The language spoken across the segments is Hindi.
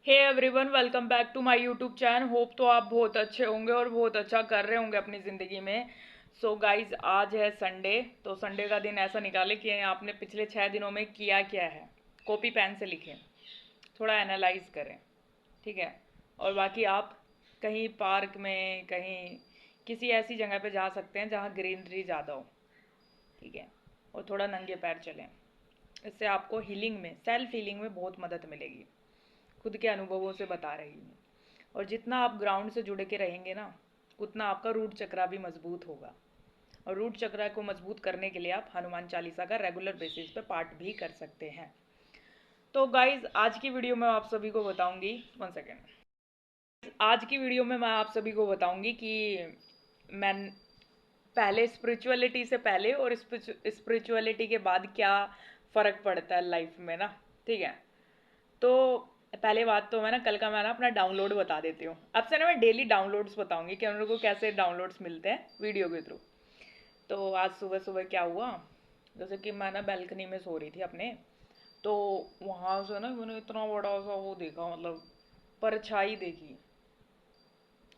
Hey everyone, welcome back to my YouTube channel. Hope तो आप बहुत अच्छे होंगे और बहुत अच्छा कर रहे होंगे अपनी ज़िंदगी में। सो गाइज, आज है संडे। तो संडे का दिन ऐसा निकाले कि आपने पिछले 6 दिनों में किया क्या है। कॉपी पेन से लिखें, थोड़ा एनालाइज करें, ठीक है। और बाकी आप कहीं पार्क में, कहीं किसी ऐसी जगह पे जा सकते हैं जहाँ ग्रीनरी ज़्यादा हो, ठीक है। और थोड़ा नंगे पैर चलें। इससे आपको हीलिंग में, सेल्फ हीलिंग में बहुत मदद मिलेगी। खुद के अनुभवों से बता रही हूँ। और जितना आप ग्राउंड से जुड़ के रहेंगे ना, उतना आपका रूट चक्रा भी मजबूत होगा। और रूट चक्रा को मजबूत करने के लिए आप हनुमान चालीसा का रेगुलर बेसिस पे पाठ भी कर सकते हैं। तो गाइज, आज की वीडियो में आप सभी को बताऊंगी, 1 सेकेंड। आज की वीडियो में मैं आप सभी को बताऊंगी कि मैं पहले स्पिरिचुअलिटी से पहले और स्पिरिचुअलिटी के बाद क्या फ़र्क पड़ता है लाइफ में ना, ठीक है। तो पहले बात तो मैं ना अपना डाउनलोड बता देती हूँ। अब से ना मैं डेली डाउनलोड्स बताऊंगी कि उन लोगों को कैसे डाउनलोड्स मिलते हैं वीडियो के थ्रू। तो आज सुबह सुबह क्या हुआ, जैसे कि मैं ना बैल्कनी में सो रही थी अपने। तो वहाँ से ना मैंने इतना बड़ा सा वो देखा, मतलब परछाई देखी।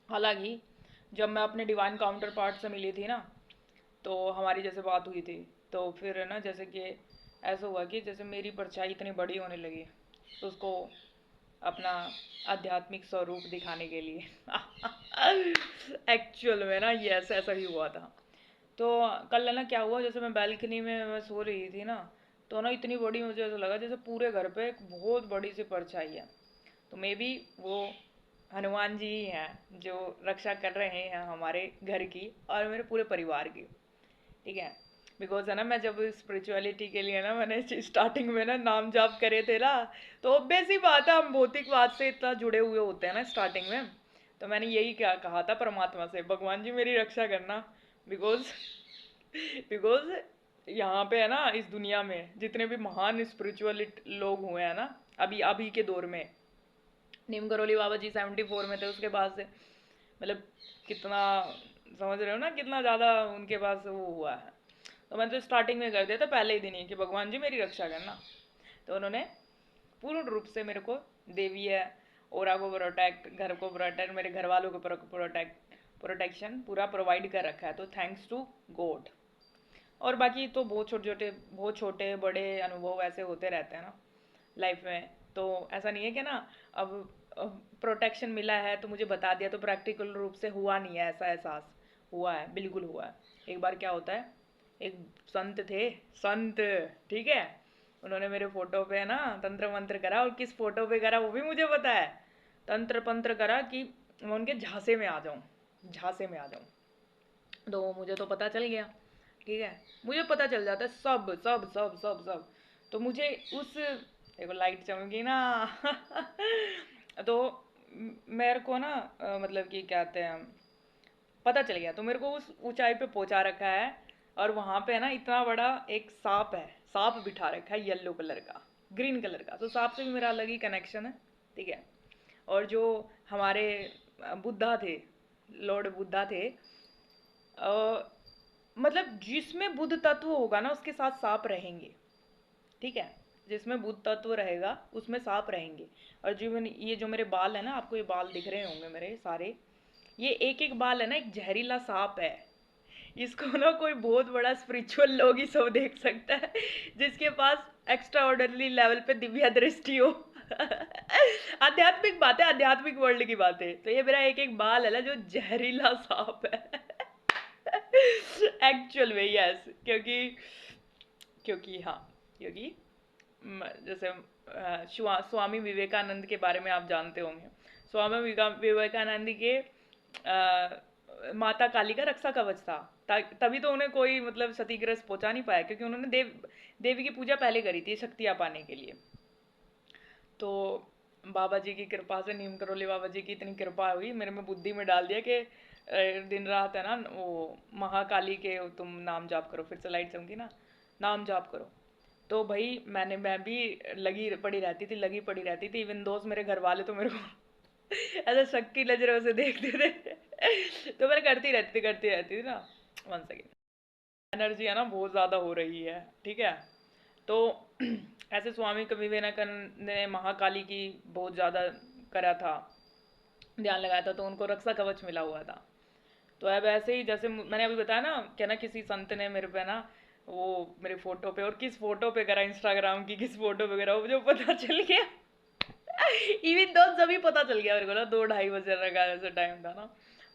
हालांकि जब मैं अपने डिवाइन काउंटर पार्ट से मिली थी ना, तो हमारी जैसे बात हुई थी, तो फिर है ना, जैसे कि ऐसा हुआ कि जैसे मेरी परछाई इतनी बड़ी होने लगी, तो उसको अपना आध्यात्मिक स्वरूप दिखाने के लिए एक्चुअल में ना ये ऐसा ही हुआ था। तो कल है ना क्या हुआ, जैसे मैं बैल्कनी में मैं सो रही थी ना, तो ना इतनी बड़ी मुझे ऐसा लगा जैसे पूरे घर पे एक बहुत बड़ी सी परछाई है। तो मे बी वो हनुमान जी ही हैं जो रक्षा कर रहे हैं हमारे घर की और मेरे पूरे परिवार की, ठीक है। बिकॉज है ना, मैं जब स्पिरिचुअलिटी के लिए ना मैंने स्टार्टिंग में ना नाम जाप करे थे ना, तो ऑब्वियस ही बात है, हम भौतिकवाद से इतना जुड़े हुए होते हैं ना स्टार्टिंग में। तो मैंने यही क्या कहा था परमात्मा से, भगवान जी मेरी रक्षा करना। बिकॉज बिकॉज यहाँ पे है ना, इस दुनिया में जितने भी महान स्पिरिचुअल लोग हुए हैं ना, अभी अभी के दौर में, नीम करोली बाबा जी 74 में थे, उसके बाद से मतलब कितना, समझ रहे हो ना, कितना ज़्यादा उनके पास वो हुआ है। तो मैंने तो स्टार्टिंग में कर दिया था पहले ही दिन ही कि भगवान जी मेरी रक्षा करना। तो उन्होंने पूर्ण रूप से मेरे को देवी है, ओरा को प्रोटेक्ट, घर को प्रोटेक्ट, मेरे घर वालों को प्रोटेक्शन पूरा प्रोवाइड कर रखा है। तो थैंक्स टू गॉड। और बाकी तो बहुत छोटे बड़े अनुभव ऐसे होते रहते हैं ना लाइफ में। तो ऐसा नहीं है कि ना, अब प्रोटेक्शन मिला है तो मुझे बता दिया तो प्रैक्टिकल रूप से हुआ नहीं है, ऐसा एहसास हुआ है, बिल्कुल हुआ है। एक बार क्या होता है, एक संत थे, संत, ठीक है। उन्होंने मेरे फोटो पे ना तंत्र मंत्र करा, और किस फोटो पे करा वो भी मुझे पता है। तंत्र पंत्र करा कि मैं उनके झांसे में आ जाऊं, झांसे में आ जाऊं। तो मुझे तो पता चल गया, ठीक है। मुझे पता चल जाता है सब सब सब सब सब। तो मुझे उस, देखो लाइट चमकी ना तो मेरे को ना मतलब कि क्या कहते हैं, पता चल गया। तो मेरे को उस ऊंचाई पे पहुंचा रखा है, और वहां पे है ना इतना बड़ा एक सांप है, सांप बिठा रखा है येलो कलर का, ग्रीन कलर का। तो सांप से भी मेरा अलग ही कनेक्शन है, ठीक है। और जो हमारे बुद्धा थे, लॉर्ड बुद्धा थे, मतलब जिसमें बुद्ध तत्व होगा ना उसके साथ सांप रहेंगे, ठीक है। जिसमें बुद्ध तत्व रहेगा उसमें सांप रहेंगे। और ये जो मेरे बाल है ना, आपको ये बाल दिख रहे होंगे मेरे सारे, ये एक एक बाल है ना एक जहरीला सांप है। इसको ना कोई बहुत बड़ा स्पिरिचुअल लोग ही सब देख सकता है, जिसके पास एक्स्ट्रा ऑर्डरली लेवल पे दिव्या दृष्टि हो। आध्यात्मिक बात है, आध्यात्मिक वर्ल्ड की बात है। तो ये मेरा एक एक बाल है ना जो जहरीला सांप है। एक्चुअल में यस, क्योंकि क्योंकि हाँ, क्योंकि जैसे स्वामी विवेकानंद के बारे में आप जानते होंगे। स्वामी विवेकानंद के माता काली का रक्षा कवच था। तभी तो उन्हें कोई मतलब क्षतिग्रस्त पहुंचा नहीं पाया, क्योंकि उन्होंने देवी की पूजा पहले करी थी शक्तियाँ पाने के लिए। तो बाबा जी की कृपा से, नीम करोली बाबा जी की इतनी कृपा हुई, मेरे में बुद्धि में डाल दिया कि दिन रात है ना वो महाकाली के तुम नाम जाप करो, फिर से लाइट चमकी ना, नाम जाप करो। तो भाई मैं भी लगी पड़ी रहती थी। इवन दोस्त मेरे घर वाले तो मेरे को ऐसा शक की नजरों से देखते थे। तो मैं करती रहती थी ना। 1 सेकेंड, एनर्जी है ना बहुत ज़्यादा हो रही है, ठीक है। तो ऐसे स्वामी कवि विवेकानंद ने महाकाली की बहुत ज़्यादा करा था, ध्यान लगाया था, तो उनको रक्षा कवच मिला हुआ था। तो अब ऐसे ही जैसे मैंने अभी बताया ना क्या ना, किसी संत ने मेरे पे ना वो मेरे फोटो पे, और किस फोटो पे करा, इंस्टाग्राम की किस फोटो पे करा, वो मुझे पता चल गया। इवन दो जब भी पता चल गया मेरे को ना, 2-2:30 बजे का ऐसा टाइम था ना,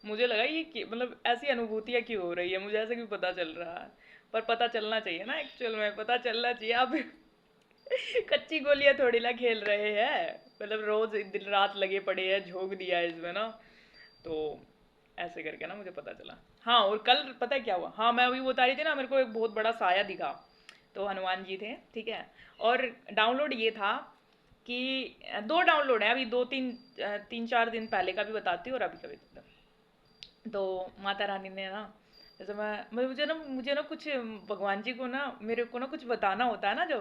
मुझे लगा ये मतलब ऐसी अनुभूतियां क्यों हो रही है, मुझे ऐसे क्यों पता चल रहा है। पर पता चलना चाहिए ना, एक्चुअल में पता चलना चाहिए। आप कच्ची गोलियां थोड़ी ना खेल रहे हैं, मतलब रोज दिन रात लगे पड़े हैं, झोंक दिया है इसमें ना। तो ऐसे करके ना मुझे पता चला। हाँ, और कल पता है क्या हुआ, हाँ मैं अभी बता रही थी ना, मेरे को एक बहुत बड़ा साया दिखा, तो हनुमान जी थे, ठीक है। और डाउनलोड ये था कि दो डाउनलोड है अभी, 3-4 दिन पहले का भी बताती हूँ और अभी का भी। तो माता रानी ने ना, जैसे मुझे ना कुछ भगवान जी को ना, मेरे को ना कुछ बताना होता है ना जो,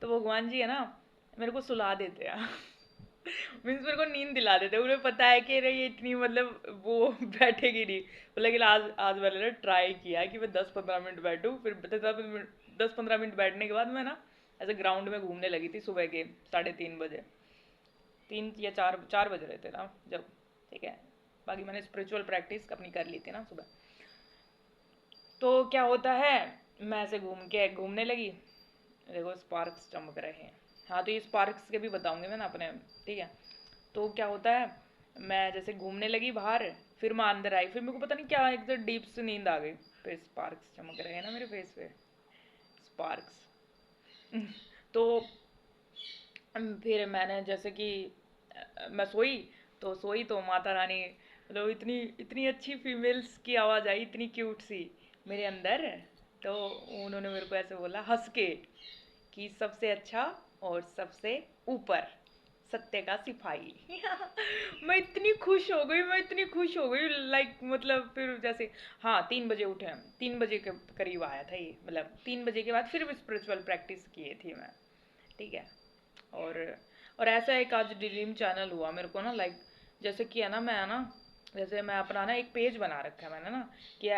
तो भगवान जी है ना मेरे को सुला देते हैं। मीन्स मेरे को नींद दिला देते हैं, उन्हें पता है कि अरे ये इतनी मतलब वो बैठेगी नहीं। तो लेकिन आज आज मैंने ना ट्राई किया कि मैं 10-15 मिनट बैठूं, फिर 10-15 मिनट बैठने के बाद मैं ना ऐसे ग्राउंड में घूमने लगी थी सुबह के 3:30 बजे, 3 या 4 बज रहे थे ना जब, ठीक है। बाकी मैंने स्पिरिचुअल प्रैक्टिस अपनी कर ली थी ना सुबह। तो क्या होता है, मैं ऐसे घूमने लगी, देखो स्पार्क्स चमक रहे हैं। हाँ, तो ये स्पार्क्स के भी बताऊंगी मैं ना अपने, ठीक है। तो क्या होता है, मैं जैसे घूमने लगी बाहर, फिर मैं अंदर आई, फिर मेरे को पता नहीं क्या एकदम डीप से नींद आ गई। फिर स्पार्क्स चमक रहे हैं ना मेरे फेस पे, स्पार्क्स। तो फिर मैंने जैसे कि मैं सोई, तो सोई तो माता रानी मतलब इतनी इतनी अच्छी फीमेल्स की आवाज़ आई, इतनी क्यूट सी मेरे अंदर। तो उन्होंने मेरे को ऐसे बोला हंस के कि सबसे अच्छा और सबसे ऊपर सत्य का सिपाही। मैं इतनी खुश हो गई, मैं इतनी खुश हो गई, लाइक मतलब फिर जैसे, हाँ 3 बजे उठे हम, 3 बजे के करीब आया था ये, मतलब 3 बजे के बाद फिर भी स्पिरिचुअल प्रैक्टिस किए थी मैं, ठीक है। और और ऐसा एक आज ड्रीम चैनल हुआ मेरे को ना, लाइक जैसे कि है ना, मैं है ना, जैसे मैं अपना ना एक पेज बना रखा है मैंने ना, कि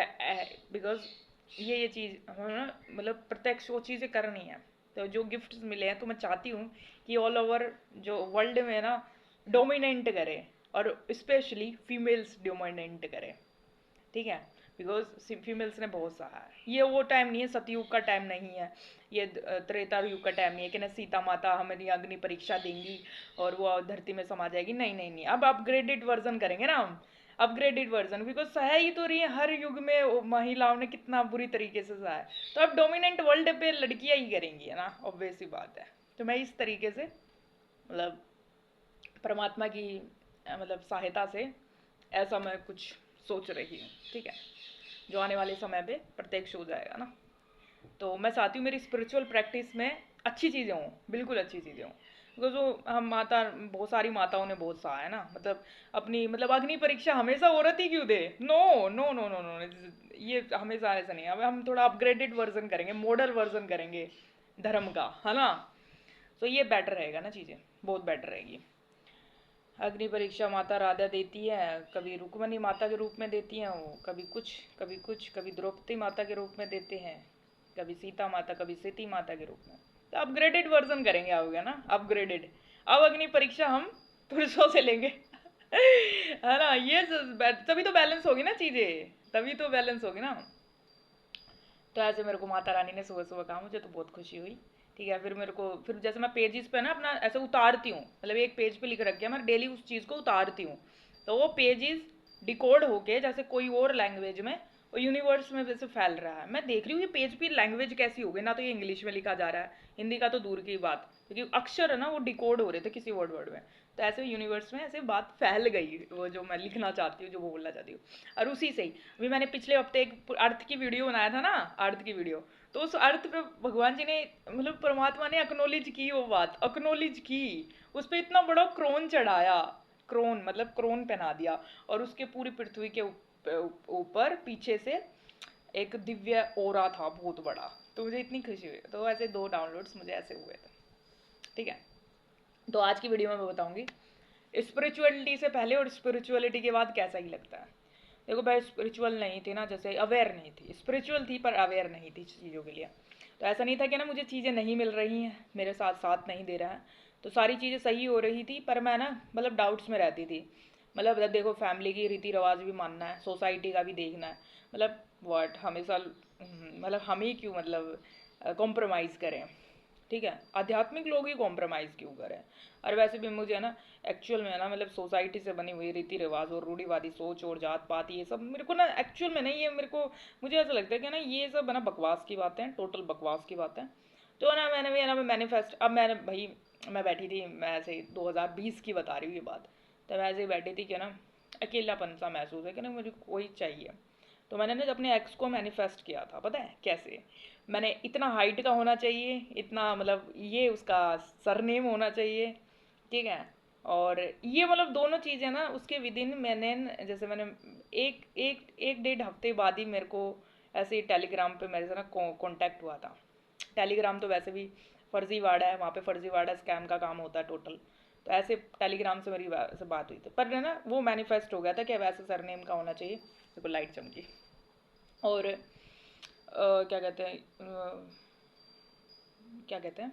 बिकॉज ये चीज़ हमें ना मतलब प्रत्यक्ष वो चीज़ें करनी है। तो जो गिफ्ट्स मिले हैं तो मैं चाहती हूँ कि ऑल ओवर जो वर्ल्ड में ना डोमिनेंट करे, और स्पेशली फीमेल्स डोमिनेंट करे, ठीक है। बिकॉज फीमेल्स ने बहुत सहा है, ये वो टाइम नहीं है, सतयुग का टाइम नहीं है, ये त्रेता युग का टाइम नहीं है कि ना सीता माता हमें अग्नि परीक्षा देंगी और वो धरती में समा जाएगी। नहीं नहीं नहीं, अब अपग्रेडेड वर्जन करेंगे ना हम, अपग्रेडेड वर्जन, बिकॉज सहा ही तो रही है हर युग में, महिलाओं ने कितना बुरी तरीके से सहा है। तो अब डोमिनेंट वर्ल्ड पे लड़कियां ही करेंगी, है ना, ऑब्वियस सी बात है। तो मैं इस तरीके से मतलब परमात्मा की मतलब सहायता से ऐसा मैं कुछ सोच रही हूँ, ठीक है, जो आने वाले समय पे प्रत्यक्ष हो जाएगा ना। तो मैं चाहती हूँ मेरी स्पिरिचुअल प्रैक्टिस में अच्छी चीज़ें हों, बिल्कुल अच्छी चीज़ें हों, बिकॉज वो हम माता, बहुत सारी माताओं ने बहुत सहा है ना, मतलब अपनी मतलब अग्नि परीक्षा हमेशा औरत ही क्यों दे, no no no no no, ये हमेशा ऐसा नहीं है। अब हम थोड़ा अपग्रेडेड वर्जन करेंगे, मॉडल वर्जन करेंगे धर्म का, है ना। तो ये बेटर रहेगा ना, चीज़ें बहुत बेटर रहेगी। अग्नि परीक्षा माता राधा देती है, कभी रुक्मणी माता के रूप में देती हैं वो, कभी कुछ कभी कुछ, कभी द्रौपदी माता के रूप में देते हैं, कभी सीता माता, कभी सती माता के रूप में। तो अपग्रेडेड वर्जन करेंगे, आओगे ना अपग्रेडेड। अब अग्नि परीक्षा हम पुरुषों से लेंगे। है ना, ये तभी तो बैलेंस होगी ना चीजें, तभी तो बैलेंस होगी ना। तो ऐसे मेरे को माता रानी ने सुबह सुबह कहा, मुझे तो बहुत खुशी हुई, ठीक है। फिर मेरे को फिर जैसे मैं पेजेस पे ना अपना ऐसे उतारती हूँ, मतलब एक पेज पे लिख रख है, मैं डेली उस चीज़ को उतारती हूँ, तो वो पेजेस डिकोड होके जैसे कोई और लैंग्वेज में और यूनिवर्स में जैसे फैल रहा है। मैं देख रही हूँ ये पेज की लैंग्वेज कैसी हो गई, ना तो ये इंग्लिश में लिखा जा रहा है, हिंदी का तो दूर की बात, क्योंकि अक्षर है ना वो डिकोड हो रहे थे किसी वर्ड वर्ड में। तो ऐसे यूनिवर्स में ऐसे बात फैल गई, वो जो मैं लिखना चाहती हूँ, जो बोलना चाहती हूँ। और उसी से ही अभी मैंने पिछले हफ्ते एक अर्थ की वीडियो बनाया था ना, अर्थ की वीडियो, तो उस अर्थ पे भगवान जी ने मतलब परमात्मा ने एक्नोलेज की, वो बात एक्नोलेज की, उस पर इतना बड़ा क्रोन चढ़ाया, क्रोन मतलब क्रोन पहना दिया, और उसके पूरी पृथ्वी के ऊपर पीछे से एक दिव्य ओरा था बहुत बड़ा। तो मुझे इतनी खुशी हुई, तो ऐसे 2 डाउनलोड्स मुझे ऐसे हुए थे, ठीक है। तो आज की वीडियो में मैं बताऊंगी स्पिरिचुअलिटी से पहले और स्पिरिचुअलिटी के बाद कैसा ही लगता है। देखो भाई, स्पिरिचुअल नहीं थी ना, जैसे अवेयर नहीं थी, स्पिरिचुअल थी पर अवेयर नहीं थी चीज़ों के लिए। तो ऐसा नहीं था कि ना मुझे चीज़ें नहीं मिल रही हैं, मेरे साथ साथ नहीं दे रहा है। तो सारी चीज़ें सही हो रही थी, पर मैं ना मतलब डाउट्स में रहती थी। मतलब देखो, फैमिली की रीति रिवाज भी मानना है, सोसाइटी का भी देखना है। मतलब व्हाट, हमेशा मतलब हम ही क्यों मतलब कॉम्प्रोमाइज़ करें। ठीक है, आध्यात्मिक लोग ही कॉम्प्रोमाइज़ क्यों करें। और वैसे भी मुझे ना एक्चुअल में ना मतलब सोसाइटी से बनी हुई रीति रिवाज और रूढ़िवादी सोच और जात पात ये सब मेरे को ना एक्चुअल में नहीं, ये मेरे को मुझे ऐसा लगता है कि ना ये सब है ना बकवास की बातें, टोटल बकवास की बातें। तो ना मैंने भी है ना मैनिफेस्ट, अब मैंने भाई मैं बैठी थी, मैं ऐसे 2020 की बता रही हूँ ये बात। तो मैं ऐसे ही बैठी थी कि ना अकेलापन सा महसूस है कि ना मुझे कोई चाहिए। तो मैंने ना अपने एक्स को मैनिफेस्ट किया था, पता है कैसे? मैंने इतना हाइट का होना चाहिए, इतना मतलब ये उसका सरनेम होना चाहिए, ठीक है। और ये मतलब दोनों चीज़ें ना उसके विद इन मैंने जैसे मैंने एक डेढ़ हफ्ते बाद ही मेरे को ऐसे ही टेलीग्राम पे मेरे से ना कांटेक्ट हुआ था। टेलीग्राम तो वैसे भी फर्जीवाड़ा है, वहाँ पे फर्जीवाड़ा स्कैम का काम होता है टोटल। तो ऐसे टेलीग्राम से मेरी से बात हुई थी, पर ना वो मैनिफेस्ट हो गया था कि वैसे सरनेम का होना चाहिए। देखो लाइट चमकी। और क्या कहते हैं, क्या कहते हैं,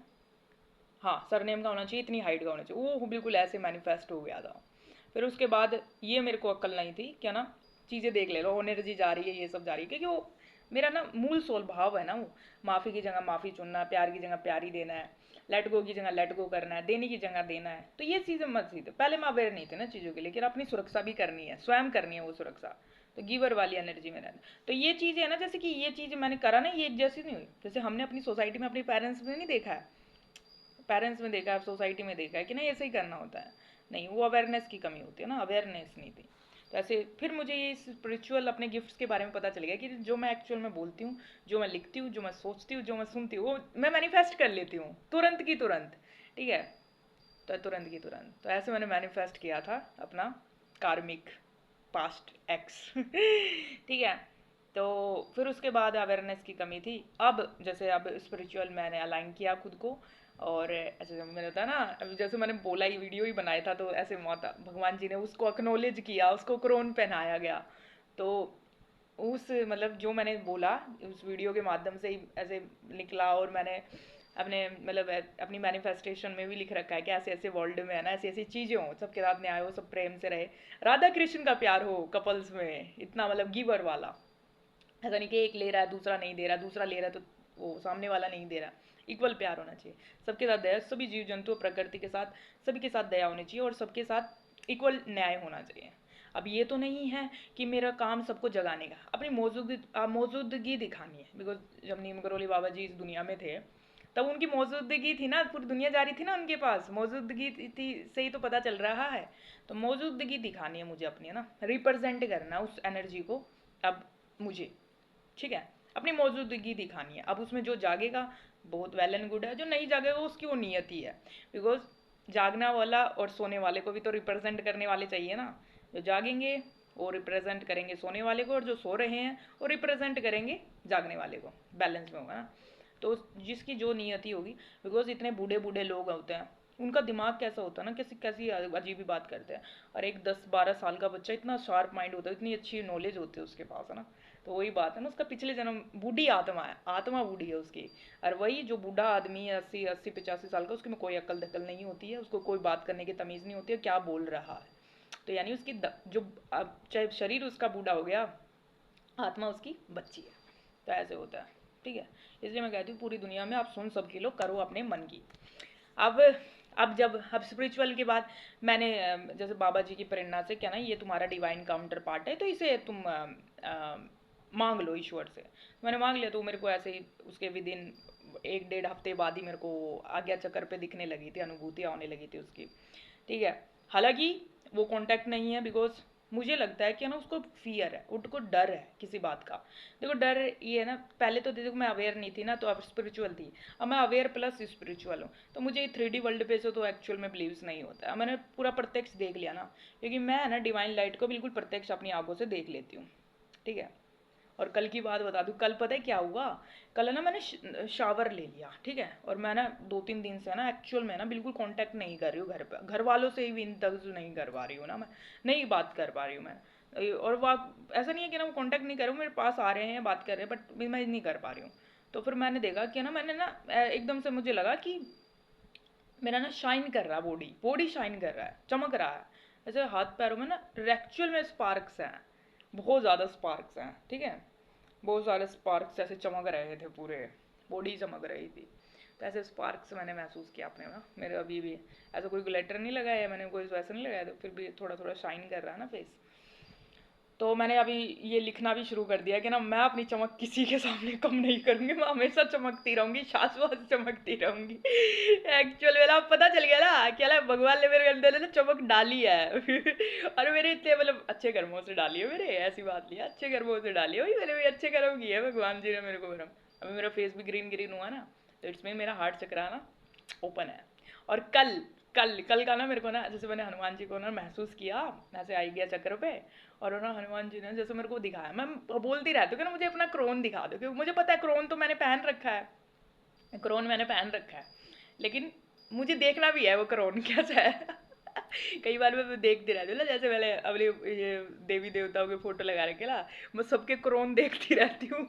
हाँ सरनेम का होना चाहिए, इतनी हाइट का होना चाहिए, वो बिल्कुल ऐसे मैनिफेस्ट हो गया था। फिर उसके बाद ये मेरे को अक्ल नहीं थी क्या ना, चीज़ें देख ले लो, एनर्जी जा रही है, ये सब जा रही है, क्योंकि वो मेरा ना मूल स्वभाव है ना वो, माफ़ी की जगह माफ़ी चुनना, प्यार की जगह प्यार ही देना है, लेट गो की जगह लेट गो करना है, देने की जगह देना है। तो ये चीज़ें मत सीधे, पहले मैं अवेयर नहीं थे ना चीज़ों के, लेकिन अपनी सुरक्षा भी करनी है, स्वयं करनी है वो सुरक्षा। तो गिवर वाली एनर्जी में रहना। तो ये चीज़ें है ना, जैसे कि ये चीज़ मैंने करा ना, ये जैसी नहीं हुई, जैसे हमने अपनी सोसाइटी में अपने पेरेंट्स में नहीं देखा है, पेरेंट्स में देखा है, सोसाइटी में देखा है कि नहीं ऐसे ही करना होता है। नहीं, वो अवेयरनेस की कमी होती है ना, अवेयरनेस नहीं थी। तो ऐसे फिर मुझे ये स्पिरिचुअल अपने गिफ्ट्स के बारे में पता चल गया कि जो मैं एक्चुअल में बोलती हूँ, जो मैं लिखती हूँ, जो मैं सोचती हूँ, जो मैं सुनती हूँ, वो मैं मैनिफेस्ट कर लेती हूँ तुरंत की तुरंत। ठीक है, तो तुरंत की तुरंत, तो ऐसे मैंने मैनिफेस्ट किया था अपना कार्मिक पास्ट एक्स ठीक है। तो फिर उसके बाद अवेयरनेस की कमी थी। अब जैसे अब स्पिरिचुअल मैंने अलाइन किया खुद को। और ऐसे जब मैंने बताया ना, अभी जैसे मैंने बोला ही वीडियो ही बनाया था, तो ऐसे माता भगवान जी ने उसको अक्नोलेज किया, उसको क्रोन पहनाया गया। तो उस मतलब जो मैंने बोला उस वीडियो के माध्यम से ही ऐसे निकला। और मैंने अपने मतलब अपनी मैनिफेस्टेशन में भी लिख रखा है कि ऐसे ऐसे वर्ल्ड में है ना, ऐसी ऐसी चीज़ें हो, सबके साथ न्याय हो, सब प्रेम से रहे, राधा कृष्ण का प्यार हो कपल्स में, इतना मतलब गिवर वाला। ऐसा नहीं कि एक ले रहा है दूसरा नहीं दे रहा, दूसरा ले रहा है तो वो सामने वाला नहीं दे रहा। इक्वल प्यार होना चाहिए, सबके साथ दया, सभी जीव जंतु प्रकृति के साथ सभी के साथ दया होनी चाहिए, और सबके साथ इक्वल न्याय होना चाहिए। अब ये तो नहीं है कि मेरा काम सबको जगाने का, अपनी मौजूदगी दिखानी है। बिकॉज जब नीम करोली बाबा जी इस दुनिया में थे, तब उनकी मौजूदगी थी ना, पूरी दुनिया जा रही थी ना उनके पास, मौजूदगी थी से ही तो पता चल रहा है। तो मौजूदगी दिखानी है मुझे अपनी, है ना, रिप्रेजेंट करना है उस एनर्जी को। अब मुझे, ठीक है, अपनी मौजूदगी दिखानी है। अब उसमें जो जागेगा बहुत वेल एंड गुड है, जो नहीं जागेगा उसकी वो नियति है। बिकॉज जागना वाला और सोने वाले को भी तो रिप्रेजेंट करने वाले चाहिए ना। जो जागेंगे वो रिप्रेजेंट करेंगे सोने वाले को, और जो सो रहे हैं वो रिप्रेजेंट करेंगे जागने वाले को। बैलेंस में होगा ना। तो जिसकी जो नियति होगी, बिकॉज इतने बूढ़े बूढ़े लोग होते हैं, उनका दिमाग कैसा होता है ना, कैसी कैसी अजीब ही बात करते हैं। और एक 10-12 साल का बच्चा इतना शार्प माइंड होता है, इतनी अच्छी नॉलेज होती है उसके पास, है ना। तो वही बात है ना, उसका पिछले जन्म बूढ़ी आत्मा है, आत्मा बूढ़ी है उसकी। और वही जो बूढ़ा आदमी है 80-80-85 साल का, उसके में कोई अक्ल दकल नहीं होती है, उसको कोई बात करने की तमीज़ नहीं होती है, क्या बोल रहा है। तो यानी उसकी जो चाहे शरीर उसका बूढ़ा हो गया, आत्मा उसकी बच्ची है। तो ऐसे होता है, ठीक है। इसलिए मैं कहती हूँ पूरी दुनिया में आप सुन सबकी लो, करो अपने मन की। अब अब स्पिरिचुअल के बाद मैंने जैसे बाबा जी की प्रेरणा से क्या ना, ये तुम्हारा डिवाइन काउंटर पार्ट है, तो इसे तुम मांग लो ईश्वर से। मैंने मांग लिया, तो मेरे को ऐसे ही उसके विद इन एक डेढ़ हफ्ते बाद ही मेरे को आज्ञा चक्र पे दिखने लगी थी, अनुभूति आने लगी थी उसकी। ठीक है, हालांकि वो कांटेक्ट नहीं है, बिकॉज मुझे लगता है कि ना उसको फियर है, उसको डर है किसी बात का। देखो डर ये है ना, पहले तो देखो मैं अवेयर नहीं थी ना, तो अब स्पिरिचुअल थी। अब मैं अवेयर प्लस स्पिरिचुअल हूँ, तो मुझे 3D वर्ल्ड पे से तो एक्चुअल में बिलीव्स नहीं होता है। मैंने पूरा प्रत्यक्ष देख लिया ना, क्योंकि मैं है ना डिवाइन लाइट को बिल्कुल प्रत्यक्ष अपनी आंखों से देख लेती हूँ। ठीक है। और कल की बात बता दूँ, कल पता है क्या हुआ? कल है ना मैंने शावर ले लिया, ठीक है। और मैं ना 2-3 दिन से ना एक्चुअल में ना बिल्कुल कांटेक्ट नहीं कर रही हूँ घर पे, घर वालों से भी इन तक नहीं कर पा रही हूँ ना मैं, नहीं बात कर पा रही हूँ मैं। और वह ऐसा नहीं है कि ना वो कांटेक्ट नहीं कर रहा हूँ, मेरे पास आ रहे हैं बात कर रहे हैं, बट मैं नहीं कर पा रही हूँ। तो फिर मैंने देखा कि ना, मैंने ना एकदम से मुझे लगा कि मेरा ना शाइन कर रहा है, बॉडी बॉडी शाइन कर रहा है, चमक रहा है। ऐसे हाथ पैरों में ना एक्चुअल में स्पार्क्स हैं, बहुत ज़्यादा स्पार्क्स हैं, ठीक है। बहुत सारे स्पार्क्स ऐसे चमक रहे थे, पूरे बॉडी चमक रही थी। तो ऐसे स्पार्क्स मैंने महसूस किया अपने में, मेरे अभी भी ऐसा कोई ग्लिटर नहीं लगाया मैंने, कोई वैसा नहीं लगाया, तो फिर भी थोड़ा थोड़ा शाइन कर रहा है ना फेस। तो मैंने अभी ये लिखना भी शुरू कर दिया कि ना मैं अपनी चमक किसी के सामने कम नहीं करूंगी, मैं हमेशा चमकती रहूंगी, शाश्वत चमकती रहूंगी। एक्चुअल में अब पता चल गया ना क्या ना, भगवान ने मेरे अंदर ना चमक डाली है। और मेरे इतने मतलब अच्छे कर्मों से डाली है, मेरे ऐसी बात नहीं है, अच्छे कर्मों से डाली है, वही मेरे भी अच्छे कर्म किए है भगवान जी ने मेरे को। अभी मेरा फेस भी ग्रीन ग्रीन हुआ ना, तो इट्स मीन मेरा हार्ट चक्रा ना ओपन है। और कल कल कल का ना मेरे को ना, जैसे मैंने हनुमान जी को ना महसूस किया, ऐसे आई गया चक्र पे, और ना हनुमान जी ने जैसे मेरे को दिखाया, मैं बोलती रहती हूँ कि ना मुझे अपना क्रोन दिखा दो, क्योंकि मुझे पता है क्रोन तो मैंने पहन रखा है, क्रोन मैंने पहन रखा है, लेकिन मुझे देखना भी है वो क्रोन कैसा है। कई बार मैं देखती रहती हूँ ना, जैसे मैंने अपने ये देवी देवताओं के फोटो लगा रखे ना, मैं सबके क्रोन देखती रहती हूँ।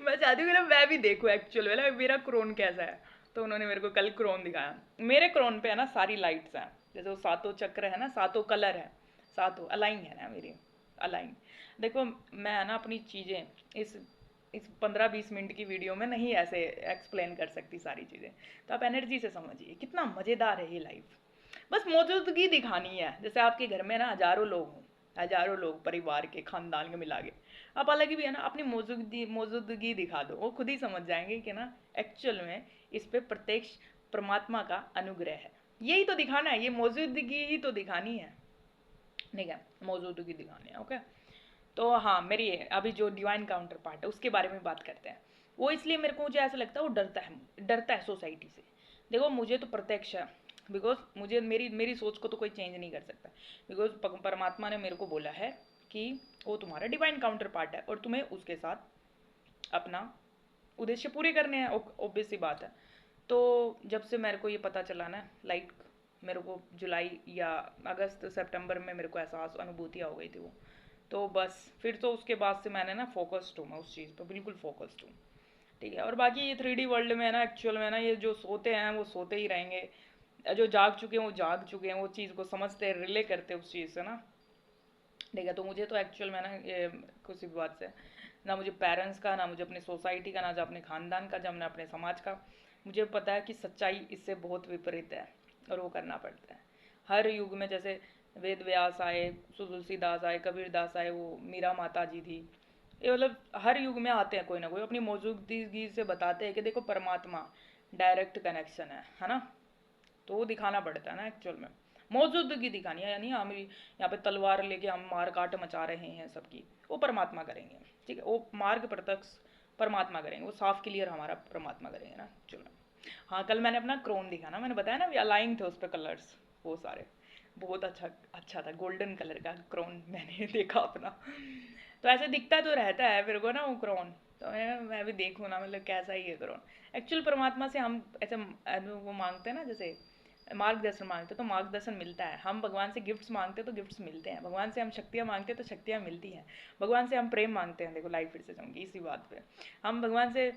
मैं चाहती हूँ कि ना मैं भी देखूँ एक्चुअल में ना मेरा क्रोन कैसा है। तो उन्होंने मेरे को कल क्रोन दिखाया, मेरे क्रोन पे है ना सारी लाइट्स हैं, जैसे वो सातों चक्र है ना, सातों कलर है, सातों अलाइन है ना मेरी, अलाइन। देखो मैं है ना अपनी चीज़ें इस 15-20 मिनट की वीडियो में नहीं ऐसे एक्सप्लेन कर सकती सारी चीज़ें, तो आप एनर्जी से समझिए कितना मज़ेदार है ये लाइफ। बस मौजूदगी दिखानी है, जैसे आपके घर में ना हजारों लोग हों, हजारों लोग परिवार के खानदान के मिला के, आप अलग ही भी है ना अपनी मौजूदगी मौजूदगी दिखा दो, वो खुद ही समझ जाएंगे कि ना एक्चुअल में इस पे प्रत्यक्ष परमात्मा का अनुग्रह है। यही तो दिखाना है, ये मौजूदगी ही तो दिखानी है, ठीक है, मौजूदगी दिखानी है, ओके। तो हाँ, मेरी अभी जो डिवाइन काउंटर पार्ट है उसके बारे में बात करते हैं। वो इसलिए मेरे को मुझे ऐसा लगता है वो डरता है सोसाइटी से। देखो मुझे तो प्रत्यक्ष है, बिकॉज मुझे मेरी मेरी सोच को तो कोई चेंज नहीं कर सकता, बिकॉज परमात्मा ने मेरे को बोला है कि वो तुम्हारा डिवाइन काउंटर पार्ट है और तुम्हें उसके साथ अपना उद्देश्य पूरे करने हैं, ऑब्वियस सी बात है। तो जब से मेरे को ये पता चला ना, लाइक मेरे को जुलाई या अगस्त सितंबर में मेरे को एहसास अनुभूतियाँ हो गई थी वो, तो बस फिर तो उसके बाद से मैंने ना फोकस्ड हूँ, मैं उस चीज़ पर बिल्कुल फोकस्ड हूँ, ठीक है। और बाकी ये 3D वर्ल्ड में है ना, एक्चुअल में ना ये जो सोते हैं वो सोते ही रहेंगे, जो जाग चुके हैं वो जाग चुके हैं, वो चीज़ को समझते हैं, रिले करते हैं उस चीज़ से ना, ठीक है। तो मुझे तो एक्चुअल में ना ये किसी भी बात से ना मुझे पेरेंट्स का, ना मुझे अपनी सोसाइटी का, ना अपने ख़ानदान का, जब ना अपने समाज का, मुझे पता है कि सच्चाई इससे बहुत विपरीत है और वो करना पड़ता है। हर युग में जैसे वेद व्यास आए, तुलसीदास आए, कबीर दास आए, वो मीरा माता जी थी, ये मतलब हर युग में आते हैं कोई ना कोई अपनी मौजूदगी से बताते हैं कि देखो परमात्मा डायरेक्ट कनेक्शन है ना। तो वो दिखाना पड़ता है ना एक्चुअल में, मौजूदगी दिखानी है, यानी हम यहाँ पे तलवार लेके हम मार काट मचा रहे हैं सबकी, वो परमात्मा करेंगे, ठीक है, वो मार्ग प्रत्यक्ष परमात्मा करेंगे, वो साफ क्लियर हमारा परमात्मा करेंगे ना चलो। हाँ कल मैंने अपना क्रोन दिखा ना, मैंने बताया ना अलाइन थे उस पर कलर्स वो सारे, बहुत अच्छा अच्छा था, गोल्डन कलर का क्रोन मैंने देखा अपना। तो ऐसे दिखता तो रहता है फिर को ना वो क्रोन, तो मैं भी देखूँ ना मतलब कैसा ही है क्रोन। एक्चुअल परमात्मा से हम ऐसे वो मांगते हैं ना, जैसे मार्गदर्शन मांगते तो मार्गदर्शन मिलता है, हम भगवान से गिफ्ट्स मांगते तो गिफ्ट्स मिलते हैं, भगवान से हम शक्तियाँ मांगते तो शक्तियाँ मिलती हैं, भगवान से हम प्रेम मांगते हैं, देखो लाइफ फिर से जाऊँगी इसी बात पे, हम भगवान से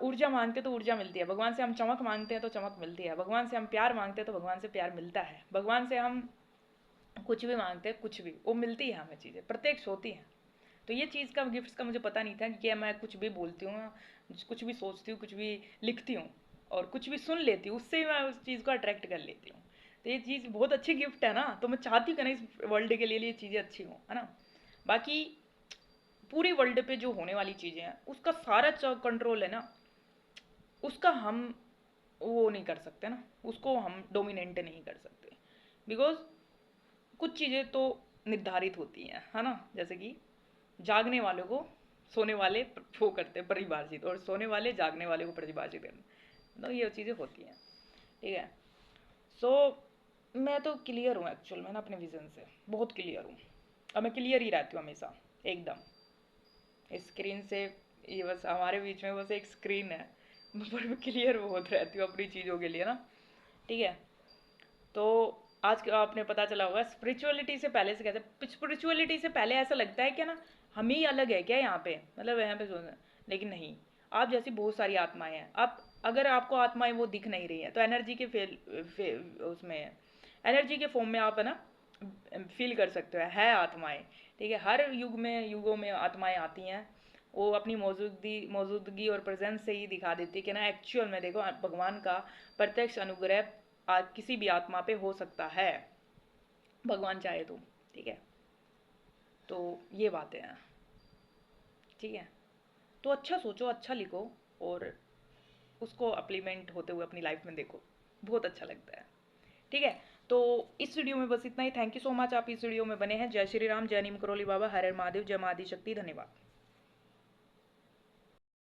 ऊर्जा मांगते तो ऊर्जा मिलती है, भगवान से हम चमक मांगते हैं तो चमक मिलती है, भगवान से हम प्यार मांगते हैं तो भगवान से प्यार मिलता है, भगवान से हम कुछ भी मांगते हैं, कुछ भी वो मिलती है हमें, चीज़ें प्रत्यक्ष होती हैं। तो ये चीज़ का गिफ्ट्स का मुझे पता नहीं था कि मैं कुछ भी बोलती हूँ, कुछ भी सोचती हूँ, कुछ भी लिखती हूँ और कुछ भी सुन लेती हूँ, उससे ही मैं उस चीज़ को अट्रैक्ट कर लेती हूँ। तो ये चीज़ बहुत अच्छी गिफ्ट है ना, तो मैं चाहती हूँ कि ना इस वर्ल्ड के लिए ये चीज़ें अच्छी हों, है ना। बाकी पूरी वर्ल्ड पे जो होने वाली चीज़ें हैं उसका सारा कंट्रोल है ना, उसका हम वो नहीं कर सकते ना, उसको हम डोमिनेट नहीं कर सकते, बिकॉज कुछ चीज़ें तो निर्धारित होती हैं, है ना, जैसे कि जागने वालों को सोने वाले वो करते हैं परिभाषित, और सोने वाले जागने वाले को परिभाषित करते, तो ये चीज़ें होती हैं, ठीक है। सो मैं तो क्लियर हूँ एक्चुअल में ना अपने विजन से, बहुत क्लियर हूँ, और मैं क्लियर ही रहती हूँ हमेशा एकदम। स्क्रीन से ये बस हमारे बीच में बस एक स्क्रीन है, पर मैं क्लियर बहुत रहती हूँ अपनी चीज़ों के लिए ना, ठीक है। तो आज आपने पता चला होगा स्पिरिचुअलिटी से पहले से कहते, स्पिरिचुअलिटी से पहले ऐसा लगता है क्या ना हम ही अलग है क्या यहाँ पे, मतलब यहाँ पे लेकिन नहीं, आप जैसी बहुत सारी आत्माएं हैं, आप अगर आपको आत्माएं वो दिख नहीं रही हैं तो एनर्जी के उसमें है, एनर्जी के फॉर्म में आप है ना फील कर सकते हो, है आत्माएं। ठीक है, हर युग में, युगों में आत्माएं आती हैं। वो अपनी मौजूदगी और प्रेजेंस से ही दिखा देती है कि ना एक्चुअल में देखो भगवान का प्रत्यक्ष अनुग्रह किसी भी आत्मा पे हो सकता है, भगवान चाहे तो। ठीक है, तो ये बातें हैं। ठीक है, तो अच्छा सोचो, अच्छा लिखो, और उसको अप्लीमेंट होते हुए अपनी लाइफ में देखो, बहुत अच्छा लगता है। ठीक है, तो इस वीडियो में बस इतना ही। थैंक यू सो मच, आप इस वीडियो में बने हैं। जय श्री राम, जय नीम करोली बाबा, हर हर महादेव, जय महाआदि शक्ति, धन्यवाद।